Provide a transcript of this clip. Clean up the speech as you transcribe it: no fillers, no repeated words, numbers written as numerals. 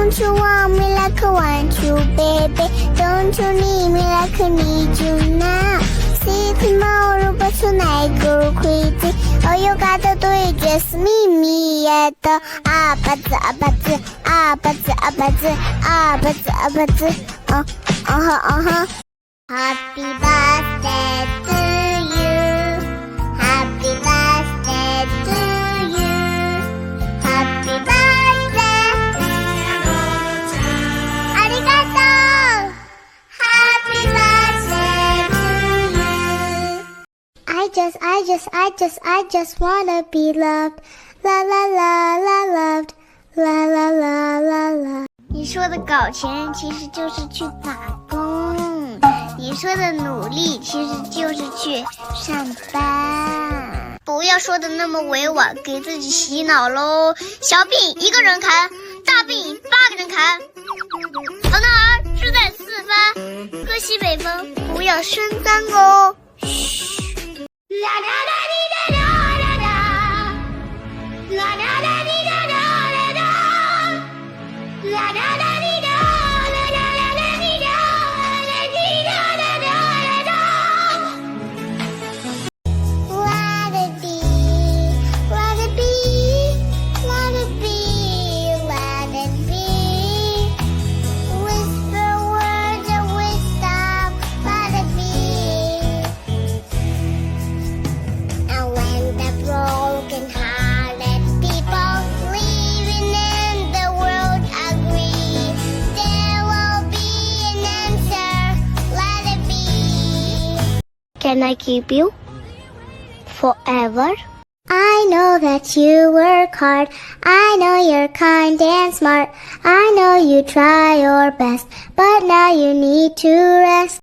Don't you want me like I want you, baby? Don't you need me like I need you now? See tomorrow, but tonight go crazy. All you gotta do is just meet me at the APT, APT, APT, APT, APT, APT. Happy birthday to you. Happy birthday to you. Happy birthday. Arigato. Happy birthday to you. I just wanna be loved. La la la la loved. La la la la la。你说的搞钱其实就是去打工，你说的努力其实就是去上班。不要说的那么委婉，给自己洗脑咯。小病一个人砍，大病8个人砍。好男儿志在四方，喝西北风，不要生脏哦。嘘。啦啦啦滴哒啦啦啦，啦啦啦滴哒啦啦啦，啦啦啦滴哒啦啦啦啦滴哒啦滴哒啦啦啦。Let it be, let it be, let it be, let it be. Whisper words of wisdom, let it be. And when the broken-hearted people living in the world agree, there will be an answer, let it be. Can I keep you forever? I know that you work hard. I know you're kind and smart. I know you try your best, but now you need to rest.